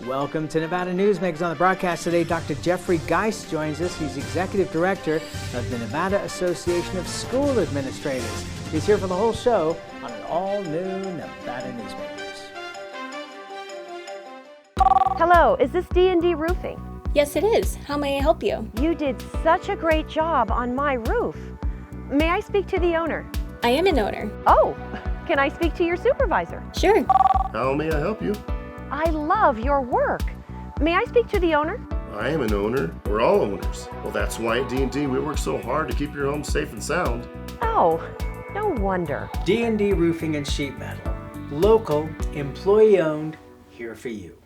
Welcome to Nevada Newsmakers. On the broadcast today, Dr. Jeffrey Geihs joins us. He's Executive Director of the Nevada Association of School Administrators. He's here for the whole show on an all-new Nevada Newsmakers. Hello, is this D&D Roofing? Yes, it is. How may I help you? You did such a great job on my roof. May I speak to the owner? I am an owner. Oh, can I speak to your supervisor? Sure. How may I help you? I love your work. May I speak to the owner? I am an owner. We're all owners. Well, that's why at D&D we work so hard to keep your home safe and sound. Oh, no wonder. D&D Roofing and Sheet Metal. Local, employee-owned, here for you.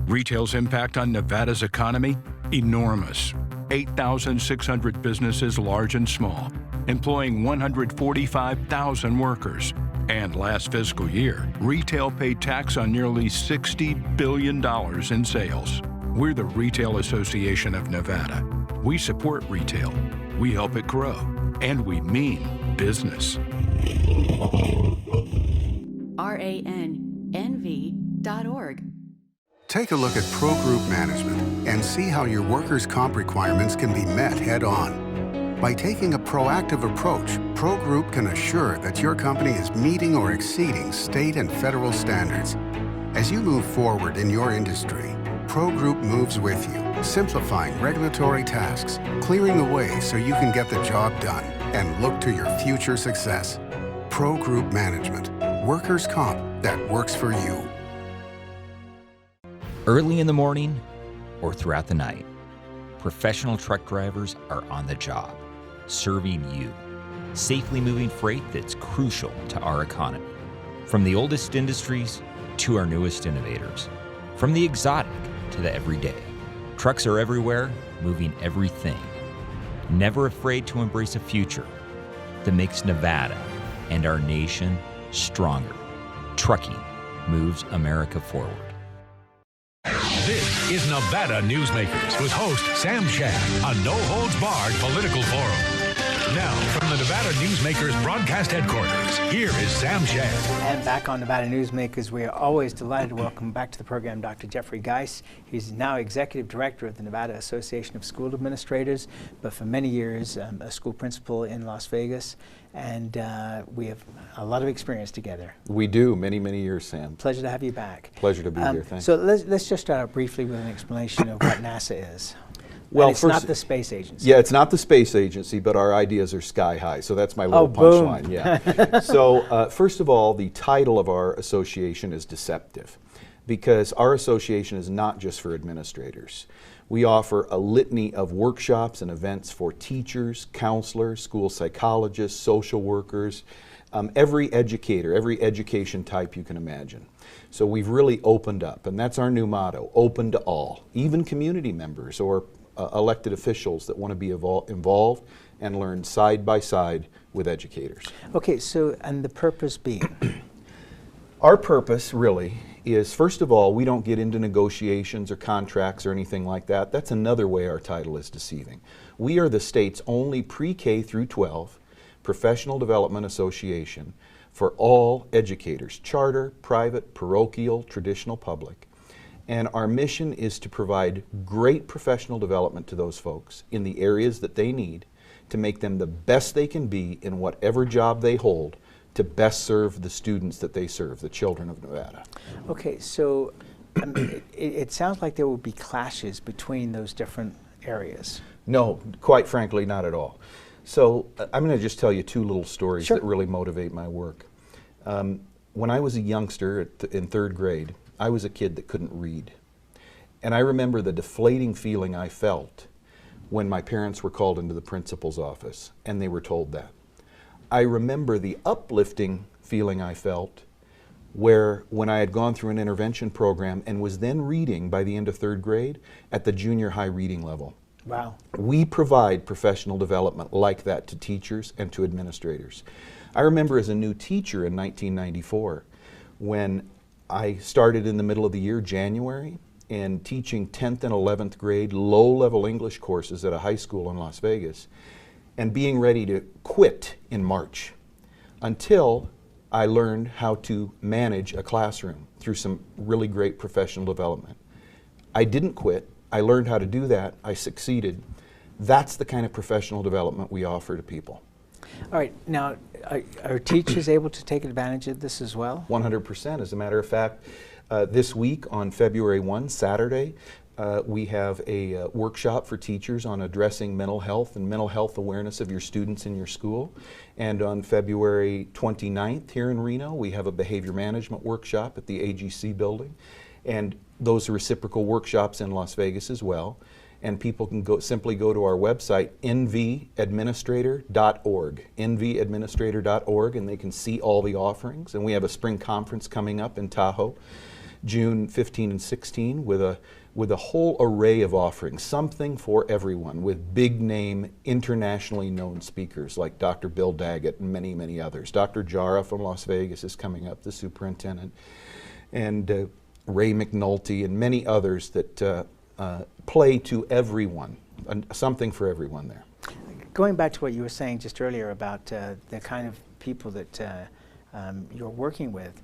Retail's impact on Nevada's economy? Enormous. 8,600 businesses, large and small, employing 145,000 workers. And last fiscal year, retail paid tax on nearly $60 billion in sales. We're the Retail Association of Nevada. We support retail, we help it grow, and we mean business. RANNV.org. Take a look at Pro Group Management and see how your workers' comp requirements can be met head-on. By taking a proactive approach, Pro Group can assure that your company is meeting or exceeding state and federal standards. As you move forward in your industry, Pro Group moves with you, simplifying regulatory tasks, clearing the way so you can get the job done and look to your future success. Pro Group Management, workers' comp that works for you. Early in the morning or throughout the night, professional truck drivers are on the job, serving you, safely moving freight that's crucial to our economy. From the oldest industries to our newest innovators, from the exotic to the everyday, trucks are everywhere, moving everything. Never afraid to embrace a future that makes Nevada and our nation stronger. Trucking moves America forward. This is Nevada Newsmakers with host Sam Shad, a no-holds-barred political forum. Now, from the Nevada Newsmakers broadcast headquarters, here is Sam Shad. And back on Nevada Newsmakers, we are always delighted to welcome back to the program Dr. Jeffrey Geihs. He's now Executive Director of the Nevada Association of School Administrators, but for many years a school principal in Las Vegas. And we have a lot of experience together. We do, many, many years, Sam. Pleasure to have you back. Pleasure to be here, thanks. So let's just start out briefly with an explanation of what NASA is. Well, and it's not the space agency. Yeah, it's not the space agency, but our ideas are sky high. So that's my little punchline. Yeah. So first of all, the title of our association is deceptive, because our association is not just for administrators. We offer a litany of workshops and events for teachers, counselors, school psychologists, social workers, every educator, every education type you can imagine. So we've really opened up, and that's our new motto, open to all, even community members or elected officials that want to be involved and learn side by side with educators. Okay, so, and the purpose being? Our purpose really is, first of all, we don't get into negotiations or contracts or anything like that. That's another way our title is deceiving. We are the state's only pre-K through 12 professional development association for all educators, charter, private, parochial, traditional, public. And our mission is to provide great professional development to those folks in the areas that they need to make them the best they can be in whatever job they hold, to best serve the students that they serve, the children of Nevada. Okay, so it sounds like there will be clashes between those different areas. No, quite frankly, not at all. So I'm going to just tell you two little stories that really motivate my work. When I was a youngster in third grade, I was a kid that couldn't read. And I remember the deflating feeling I felt when my parents were called into the principal's office and they were told that. I remember the uplifting feeling I felt when I had gone through an intervention program and was then reading by the end of third grade at the junior high reading level. Wow. We provide professional development like that to teachers and to administrators. I remember as a new teacher in 1994 when I started in the middle of the year, January, and teaching 10th and 11th grade low-level English courses at a high school in Las Vegas, and being ready to quit in March until I learned how to manage a classroom through some really great professional development. I didn't quit. I learned how to do that. I succeeded. That's the kind of professional development we offer to people. All right, now, are teachers able to take advantage of this as well? 100%. As a matter of fact, this week on February 1, Saturday, we have a workshop for teachers on addressing mental health and mental health awareness of your students in your school. And on February 29th here in Reno, we have a behavior management workshop at the AGC building. And those are reciprocal workshops in Las Vegas as well. And people can simply go to our website, nvadministrator.org, nvadministrator.org, and they can see all the offerings. And we have a spring conference coming up in Tahoe, June 15 and 16, with a whole array of offerings, something for everyone, with big name, internationally known speakers like Dr. Bill Daggett and many, many others. Dr. Jara from Las Vegas is coming up, the superintendent, and Ray McNulty and many others that play to everyone, something for everyone there. Going back to what you were saying just earlier about the kind of people that you're working with,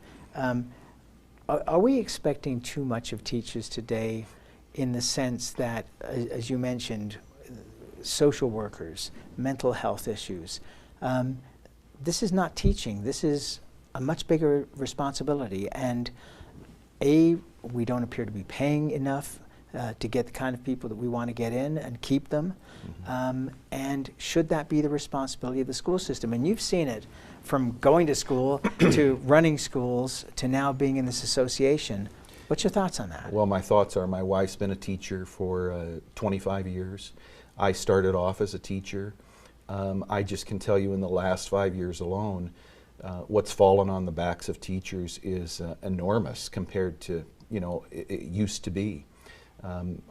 are we expecting too much of teachers today in the sense that, as you mentioned, social workers, mental health issues? This is not teaching. This is a much bigger responsibility. And we don't appear to be paying enough to get the kind of people that we want to get in and keep them. And should that be the responsibility of the school system? And you've seen it from going to school to running schools to now being in this association. What's your thoughts on that? Well, my thoughts are, my wife's been a teacher for 25 years. I started off as a teacher. I just can tell you in the last 5 years alone, what's fallen on the backs of teachers is enormous compared to, it used to be.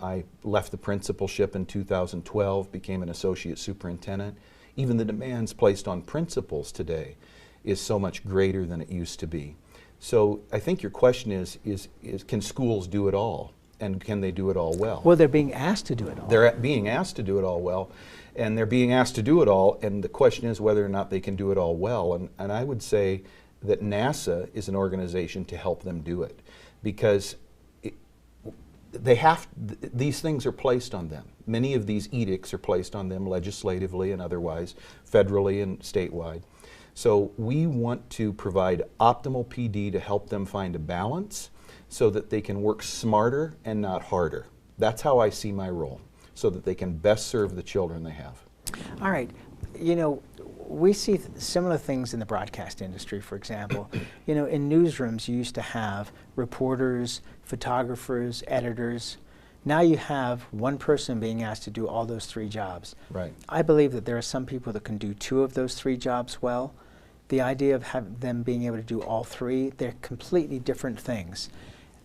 I left the principalship in 2012, became an associate superintendent. Even the demands placed on principals today is so much greater than it used to be. So I think your question is can schools do it all? And can they do it all well? Well, they're being asked to do it all. They're being asked to do it all well, and they're being asked to do it all, and the question is whether or not they can do it all well. And I would say that NASA is an organization to help them do it, because these things are placed on them. Many of these edicts are placed on them legislatively and otherwise, federally and statewide. So we want to provide optimal PD to help them find a balance so that they can work smarter and not harder. That's how I see my role, so that they can best serve the children they have. All right. We see similar things in the broadcast industry, for example. In newsrooms, you used to have reporters, photographers, editors. Now you have one person being asked to do all those three jobs. Right. I believe that there are some people that can do two of those three jobs well. The idea of them being able to do all three, they're completely different things.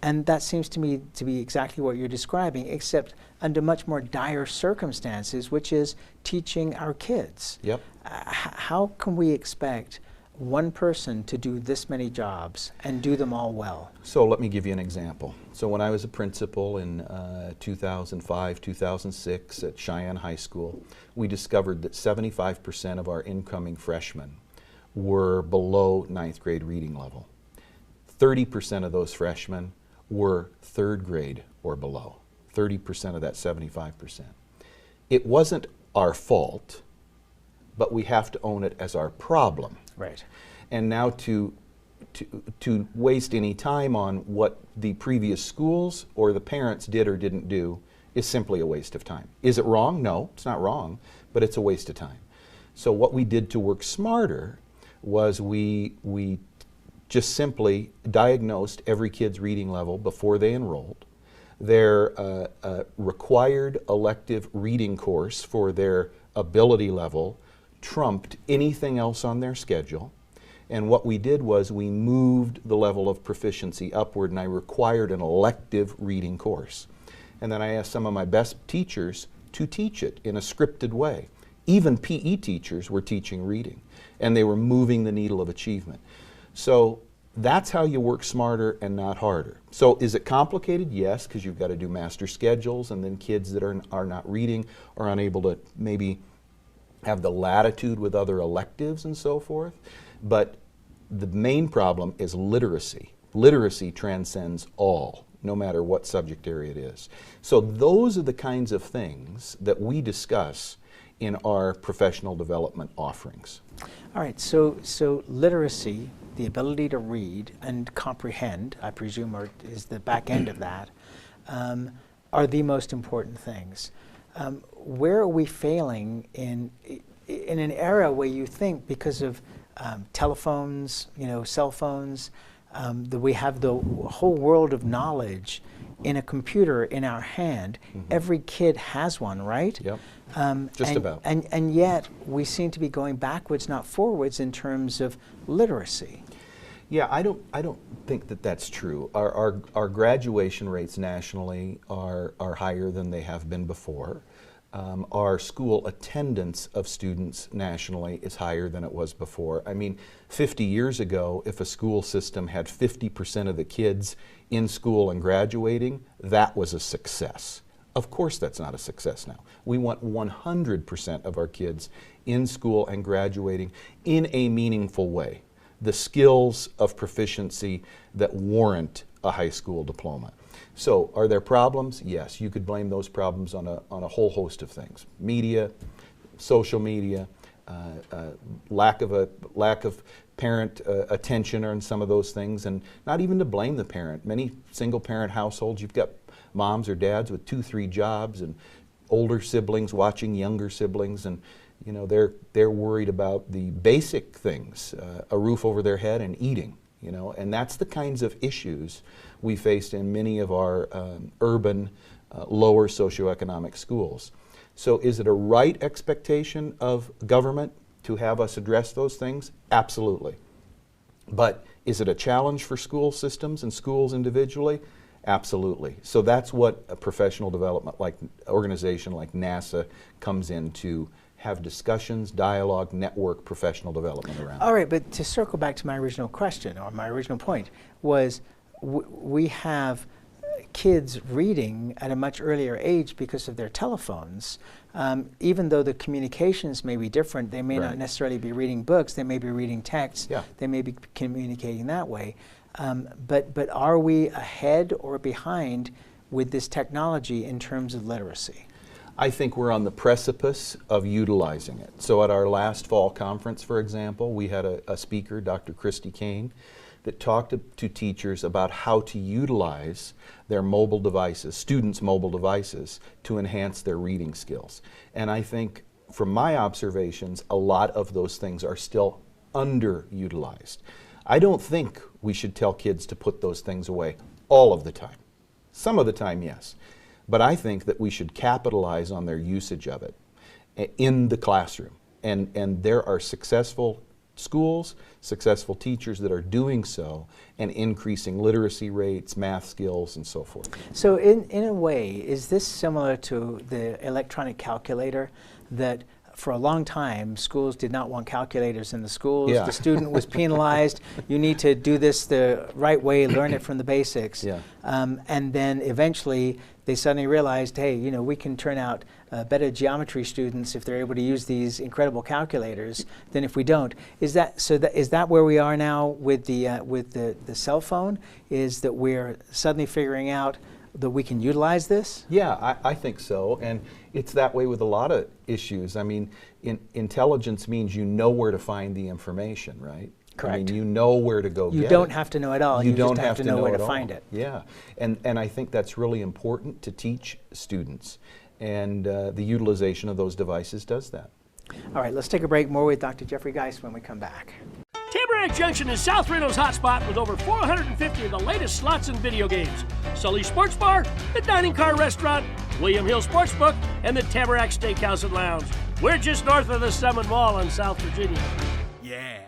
And that seems to me to be exactly what you're describing, except under much more dire circumstances, which is teaching our kids. Yep. How can we expect one person to do this many jobs and do them all well? So let me give you an example. So when I was a principal in 2005, 2006 at Cheyenne High School, we discovered that 75% of our incoming freshmen were below 9th grade reading level. 30% of those freshmen were 3rd grade or below. 30% of that 75%. It wasn't our fault, but we have to own it as our problem. Right. And now to waste any time on what the previous schools or the parents did or didn't do is simply a waste of time. Is it wrong? No, it's not wrong, but it's a waste of time. So what we did to work smarter was we just simply diagnosed every kid's reading level before they enrolled. Their required elective reading course for their ability level trumped anything else on their schedule. And what we did was we moved the level of proficiency upward, and I required an elective reading course. And then I asked some of my best teachers to teach it in a scripted way. Even PE teachers were teaching reading, and they were moving the needle of achievement. So that's how you work smarter and not harder. So is it complicated? Yes, because you've got to do master schedules, and then kids that are not reading are unable to maybe have the latitude with other electives and so forth. But The main problem is literacy. Literacy transcends all, no matter what subject area it is. So those are the kinds of things that we discuss in our professional development offerings. All right, so literacy, the ability to read and comprehend, I presume, is the back end of that, are the most important things. Where are we failing in an era where you think, because of telephones, cell phones, that we have the whole world of knowledge in a computer in our hand? Every kid has one, right? Yep. Just about. And yet we seem to be going backwards, not forwards, in terms of literacy. Yeah, I don't think that that's true. Our graduation rates nationally are higher than they have been before. Our school attendance of students nationally is higher than it was before. I mean, 50 years ago, if a school system had 50% of the kids in school and graduating, that was a success. Of course that's not a success now. We want 100% of our kids in school and graduating in a meaningful way. The skills of proficiency that warrant a high school diploma. So are there problems? Yes, you could blame those problems on a whole host of things. Media, social media, lack of parent attention on some of those things, and not even to blame the parent. Many single parent households, you've got moms or dads with 2-3 jobs and older siblings watching younger siblings, and they're worried about the basic things, a roof over their head and eating, and that's the kinds of issues we faced in many of our urban, lower socioeconomic schools. So is it a right expectation of government to have us address those things? Absolutely. But is it a challenge for school systems and schools individually? Absolutely. So that's what a professional development organization like NASA comes in to have discussions, dialogue, network, professional development around. All right, but to circle back to my original question, or my original point, was we have kids reading at a much earlier age because of their telephones. Even though the communications may be different, they may not necessarily be reading books, they may be reading texts, they may be communicating that way. But are we ahead or behind with this technology in terms of literacy? I think we're on the precipice of utilizing it. So at our last fall conference, for example, we had a speaker, Dr. Christy Kane, that talked to teachers about how to utilize their mobile devices, students' mobile devices, to enhance their reading skills. And I think, from my observations, a lot of those things are still underutilized. I don't think we should tell kids to put those things away all of the time. Some of the time, yes. But I think that we should capitalize on their usage of it in the classroom. And there are successful schools, successful teachers that are doing so and increasing literacy rates, math skills, and so forth. So in a way, is this similar to the electronic calculator that for a long time, schools did not want calculators in the schools. The student was penalized. You need to do this the right way, learn it from the basics. And then eventually, they suddenly realized, hey, we can turn out better geometry students if they're able to use these incredible calculators than if we don't. Is that where we are now with the cell phone? Is that we're suddenly figuring out that we can utilize this? Yeah, I think so. And it's that way with a lot of issues. I mean, intelligence means you know where to find the information, right? Correct. I mean, you know where to go get it. You don't have to know it all. You don't just have to know where to find it. Yeah, and I think that's really important to teach students. And the utilization of those devices does that. All right, let's take a break. More with Dr. Jeffrey Geihs when we come back. Tamarack Junction is South Reno's hotspot with over 450 of the latest slots and video games. Sully Sports Bar, the Dining Car Restaurant, William Hill Sportsbook, and the Tamarack Steakhouse and Lounge. We're just north of the Summit Mall in South Virginia. Yeah.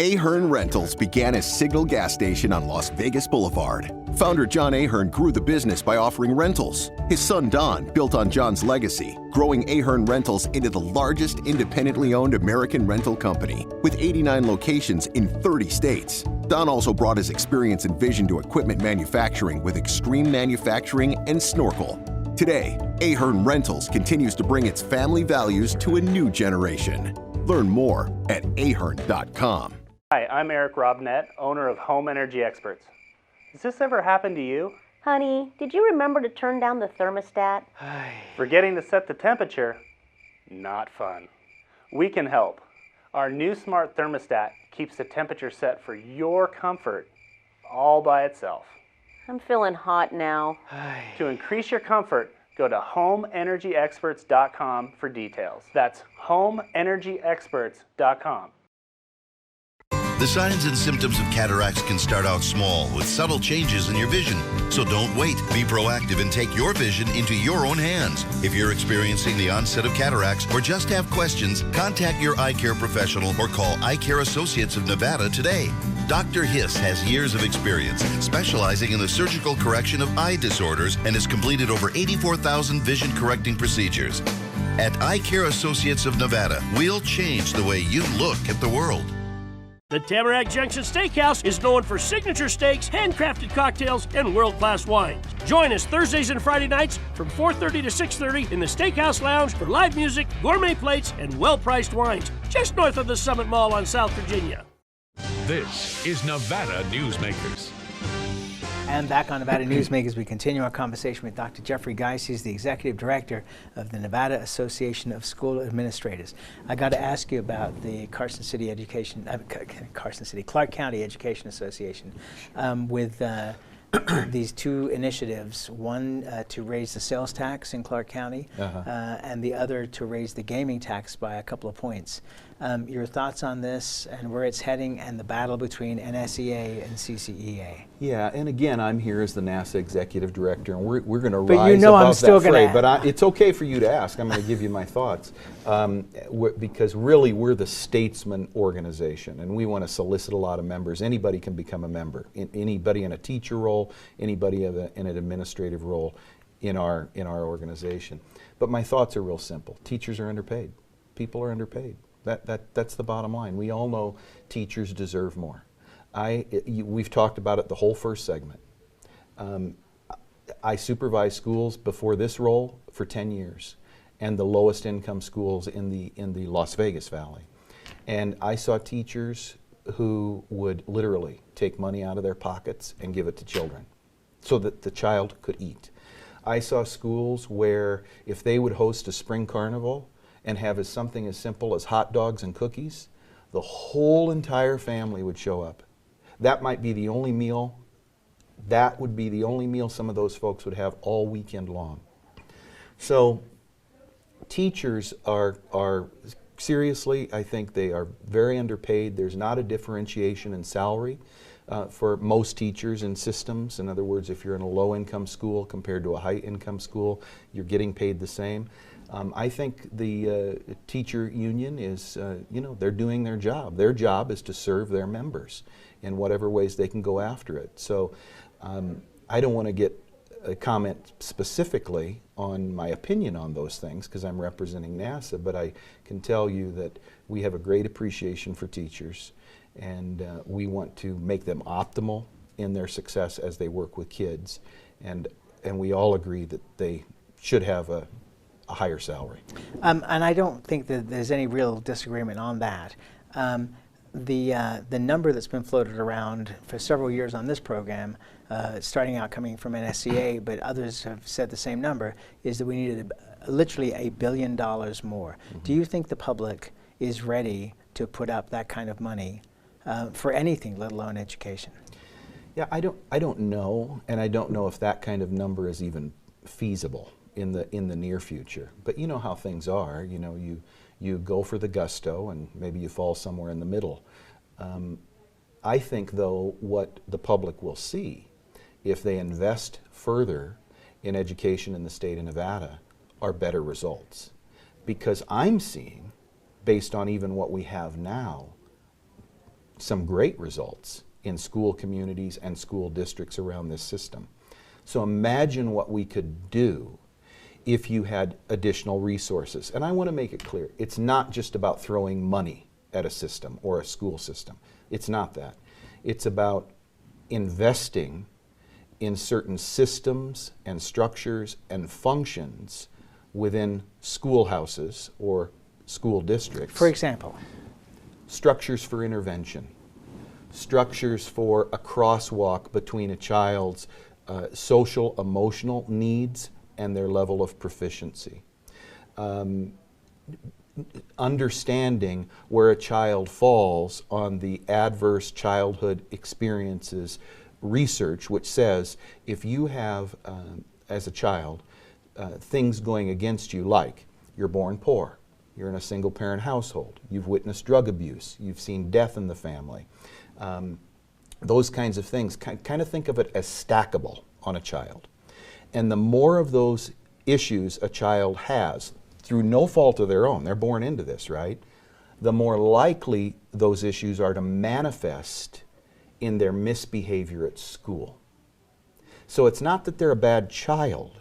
Ahern Rentals began as Signal Gas Station on Las Vegas Boulevard. Founder John Ahern grew the business by offering rentals. His son Don built on John's legacy, growing Ahern Rentals into the largest independently owned American rental company, with 89 locations in 30 states. Don also brought his experience and vision to equipment manufacturing with Extreme Manufacturing and Snorkel. Today, Ahern Rentals continues to bring its family values to a new generation. Learn more at ahern.com. Hi, I'm Eric Robnett, owner of Home Energy Experts. Has this ever happened to you? Honey, did you remember to turn down the thermostat? Forgetting to set the temperature? Not fun. We can help. Our new smart thermostat keeps the temperature set for your comfort all by itself. I'm feeling hot now. To increase your comfort, go to homeenergyexperts.com for details. That's homeenergyexperts.com. The signs and symptoms of cataracts can start out small with subtle changes in your vision. So don't wait. Be proactive and take your vision into your own hands. If you're experiencing the onset of cataracts or just have questions, contact your eye care professional or call Eye Care Associates of Nevada today. Dr. Geihs has years of experience specializing in the surgical correction of eye disorders and has completed over 84,000 vision correcting procedures. At Eye Care Associates of Nevada, we'll change the way you look at the world. The Tamarack Junction Steakhouse is known for signature steaks, handcrafted cocktails, and world-class wines. Join us Thursdays and Friday nights from 4:30 to 6:30 in the Steakhouse Lounge for live music, gourmet plates, and well-priced wines, just north of the Summit Mall on South Virginia. This is Nevada Newsmakers. And back on Nevada Newsmakers, we continue our conversation with Dr. Jeffrey Geihs. He's the Executive Director of the Nevada Association of School Administrators. I got to ask you about the Clark County Education Association with these two initiatives, one to raise the sales tax in Clark County and the other to raise the gaming tax by a couple of points. Your thoughts on this and where it's heading and the battle between NSEA and CCEA? Yeah, and again, I'm here as the NASA Executive Director, and we're going to rise But you know above I'm still that fray. gonna But it's okay for you to ask. I'm going to give you my thoughts. Because really, we're the statesman organization, and we want to solicit a lot of members. Anybody can become a member. Anybody in a teacher role, anybody in an administrative role in our organization. But my thoughts are real simple. Teachers are underpaid. People are underpaid. That's the bottom line. We all know teachers deserve more. We've talked about it the whole first segment. I supervised schools before this role for 10 years, and the lowest income schools in the Las Vegas Valley. And I saw teachers who would literally take money out of their pockets and give it to children so that the child could eat. I saw schools where if they would host a spring carnival and have something as simple as hot dogs and cookies, the whole entire family would show up. That might be the only meal, that would be the only meal some of those folks would have all weekend long. So teachers are seriously, I think they are very underpaid. There's not a differentiation in salary for most teachers in systems. In other words, if you're in a low-income school compared to a high-income school, you're getting paid the same. I think the teacher union is, they're doing their job. Their job is to serve their members in whatever ways they can go after it. So I don't want to get a comment specifically on my opinion on those things because I'm representing NASA, but I can tell you that we have a great appreciation for teachers, and we want to make them optimal in their success as they work with kids, and we all agree that they should have a higher salary. And I don't think that there's any real disagreement on that. The number that's been floated around for several years on this program, starting out coming from NSCA, but others have said the same number, is that we needed literally $1 billion more. Do you think the public is ready to put up that kind of money for anything, let alone education? Yeah, I don't know, and I don't know if that kind of number is even feasible in the near future. But you know how things are. You go for the gusto, and maybe you fall somewhere in the middle. I think, though, what the public will see if they invest further in education in the state of Nevada are better results. Because I'm seeing, based on even what we have now, some great results in school communities and school districts around this system. So imagine what we could do if you had additional resources. And I want to make it clear, it's not just about throwing money at a system or a school system. It's not that. It's about investing in certain systems and structures and functions within schoolhouses or school districts. For example? Structures for intervention. structures for a crosswalk between a child's social, emotional needs and their level of proficiency. Understanding where a child falls on the adverse childhood experiences research, which says if you have, as a child, things going against you, like you're born poor, you're in a single parent household, you've witnessed drug abuse, you've seen death in the family, those kinds of things, kind of think of it as stackable on a child. And the more of those issues a child has, through no fault of their own, they're born into this, right? The more likely those issues are to manifest in their misbehavior at school. So it's not that they're a bad child,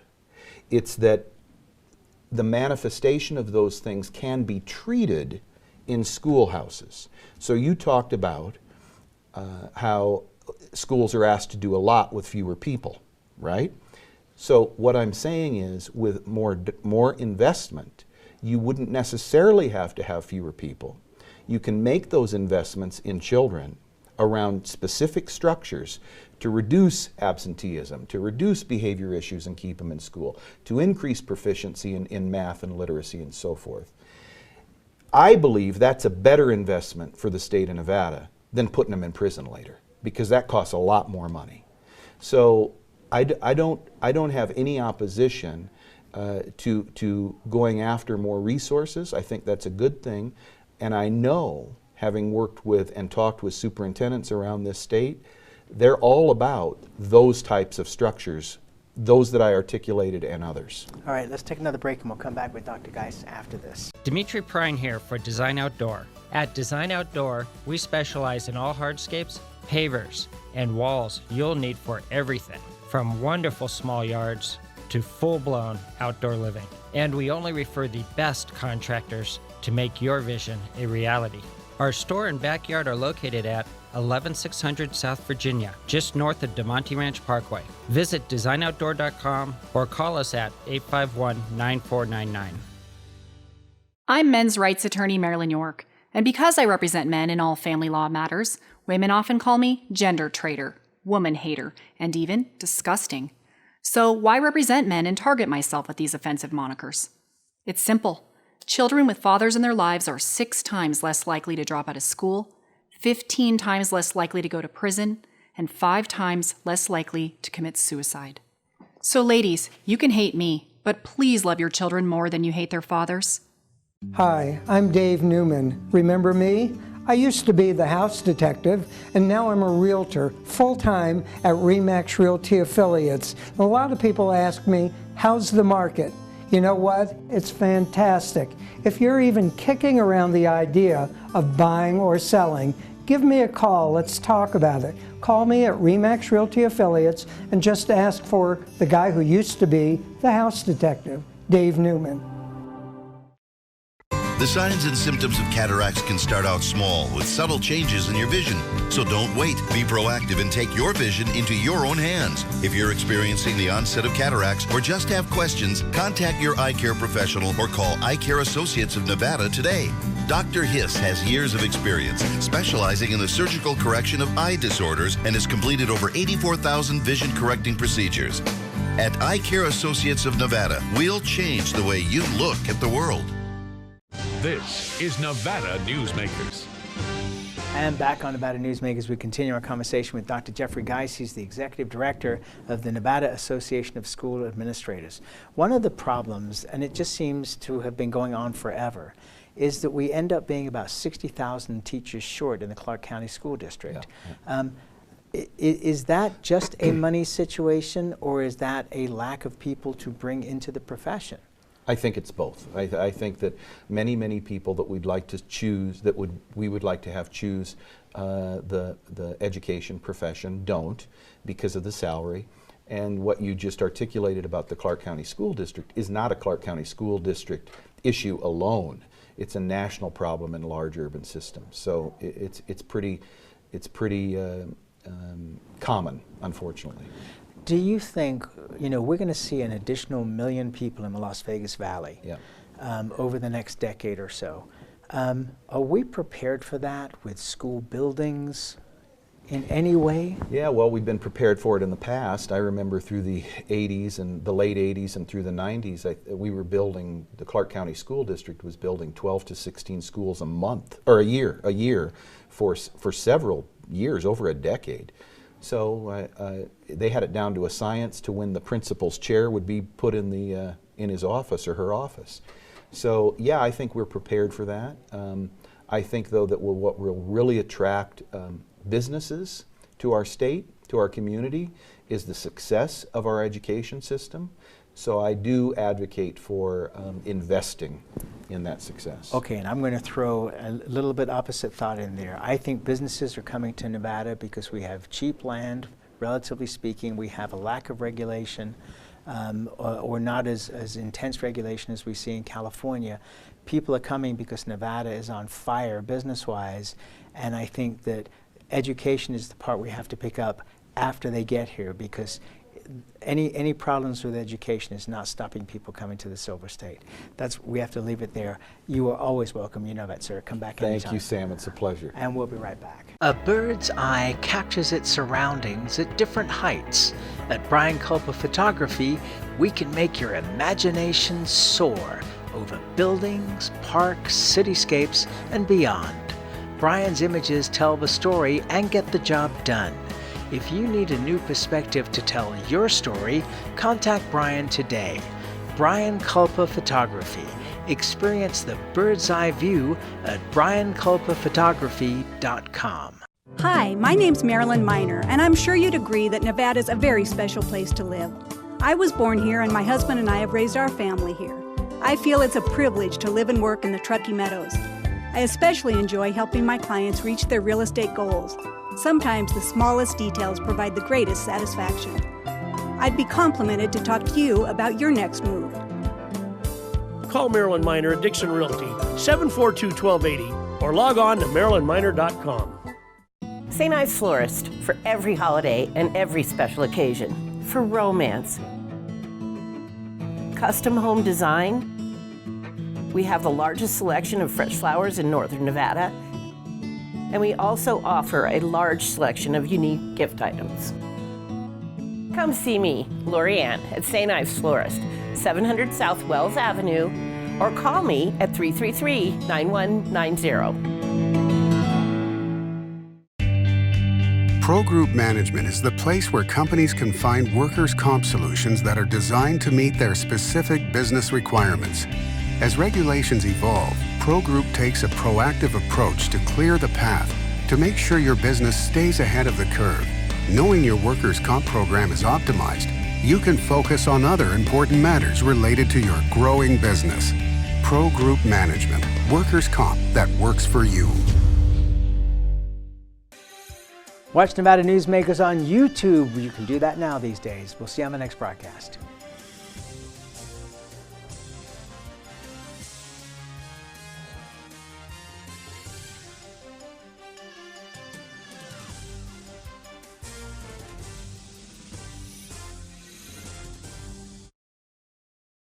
it's that the manifestation of those things can be treated in schoolhouses. So you talked about how schools are asked to do a lot with fewer people, right? So what I'm saying is, with more investment, you wouldn't necessarily have to have fewer people. You can make those investments in children around specific structures to reduce absenteeism, to reduce behavior issues and keep them in school, to increase proficiency in math and literacy and so forth. I believe that's a better investment for the state of Nevada than putting them in prison later, because that costs a lot more money. So I don't have any opposition to going after more resources. I think that's a good thing. And I know, having worked with and talked with superintendents around this state, they're all about those types of structures, those that I articulated and others. All right, let's take another break and we'll come back with Dr. Geihs after this. Dimitri Prine here for Design Outdoor. At Design Outdoor, we specialize in all hardscapes, pavers, and walls you'll need for everything, from wonderful small yards to full-blown outdoor living. And we only refer the best contractors to make your vision a reality. Our store and backyard are located at 11600 South Virginia, just north of DeMonte Ranch Parkway. Visit designoutdoor.com or call us at 851-9499. I'm men's rights attorney Marilyn York, and because I represent men in all family law matters, women often call me gender traitor, woman hater, and even disgusting. So why represent men and target myself with these offensive monikers? It's simple. Children with fathers in their lives are 6 times less likely to drop out of school, 15 times less likely to go to prison, and 5 times less likely to commit suicide. So ladies, you can hate me, but please love your children more than you hate their fathers. Hi, I'm Dave Newman. Remember me? I used to be the house detective, and now I'm a realtor, full-time at RE/MAX Realty Affiliates. A lot of people ask me, how's the market? You know what? It's fantastic. If you're even kicking around the idea of buying or selling, give me a call. Let's talk about it. Call me at RE/MAX Realty Affiliates and just ask for the guy who used to be the house detective, Dave Newman. The signs and symptoms of cataracts can start out small with subtle changes in your vision. So don't wait. Be proactive and take your vision into your own hands. If you're experiencing the onset of cataracts or just have questions, contact your eye care professional or call Eye Care Associates of Nevada today. Dr. Geihs has years of experience specializing in the surgical correction of eye disorders and has completed over 84,000 vision correcting procedures. At Eye Care Associates of Nevada, we'll change the way you look at the world. This is Nevada Newsmakers. And back on Nevada Newsmakers, we continue our conversation with Dr. Jeffrey Geihs. He's the Executive Director of the Nevada Association of School Administrators. One of the problems, and it just seems to have been going on forever, is that we end up being about 60,000 teachers short in the Clark County School District. Yeah. Is that just a money situation, or is that a lack of people to bring into the profession? I think it's both. I think that many people that we'd like to choose, we would like to have choose the education profession don't, because of the salary. And what you just articulated about the Clark County School District is not a Clark County School District issue alone. It's a national problem in large urban systems. So it's pretty common, unfortunately. Do you think, we're going to see an additional 1 million people in the Las Vegas Valley over the next decade or so? Are we prepared for that with school buildings, in any way? Yeah, well, we've been prepared for it in the past. I remember through the 80s and the late 80s and through the 90s, we were building, the Clark County School District was building 12 to 16 schools a month, or a year for several years, over a decade. So they had it down to a science to when the principal's chair would be put in his office or her office. So yeah, I think we're prepared for that. I think though that what will really attract businesses to our state, to our community, is the success of our education system. So I do advocate for investing in that success. Okay, and I'm going to throw a little bit opposite thought in there. I think businesses are coming to Nevada because we have cheap land, relatively speaking. We have a lack of regulation, or not as intense regulation as we see in California. People are coming because Nevada is on fire business-wise, and I think that education is the part we have to pick up after they get here, because any problems with education is not stopping people coming to the Silver State. We have to leave it there. You are always welcome. You know that, sir. Come back anytime. Thank you, Sam. It's a pleasure. And we'll be right back. A bird's eye captures its surroundings at different heights. At Brian Culpa Photography, we can make your imagination soar over buildings, parks, cityscapes, and beyond. Brian's images tell the story and get the job done. If you need a new perspective to tell your story, contact Brian today. Brian Culpa Photography. Experience the bird's eye view at brianculpaphotography.com. Hi, my name's Marilyn Miner, and I'm sure you'd agree that Nevada's a very special place to live. I was born here, and my husband and I have raised our family here. I feel it's a privilege to live and work in the Truckee Meadows. I especially enjoy helping my clients reach their real estate goals. Sometimes the smallest details provide the greatest satisfaction. I'd be complimented to talk to you about your next move. Call Marilyn Miner at Dixon Realty, 742-1280, or log on to marilynminer.com. St. Ives Florist, for every holiday and every special occasion. For romance. Custom home design. We have the largest selection of fresh flowers in northern Nevada. And we also offer a large selection of unique gift items. Come see me, Lori Ann, at St. Ives Florist, 700 South Wells Avenue, or call me at 333-9190. Pro Group Management is the place where companies can find workers' comp solutions that are designed to meet their specific business requirements. As regulations evolve, Pro Group takes a proactive approach to clear the path to make sure your business stays ahead of the curve. Knowing your workers' comp program is optimized, you can focus on other important matters related to your growing business. Pro Group Management, workers' comp that works for you. Watch Nevada Newsmakers on YouTube. You can do that now these days. We'll see you on the next broadcast.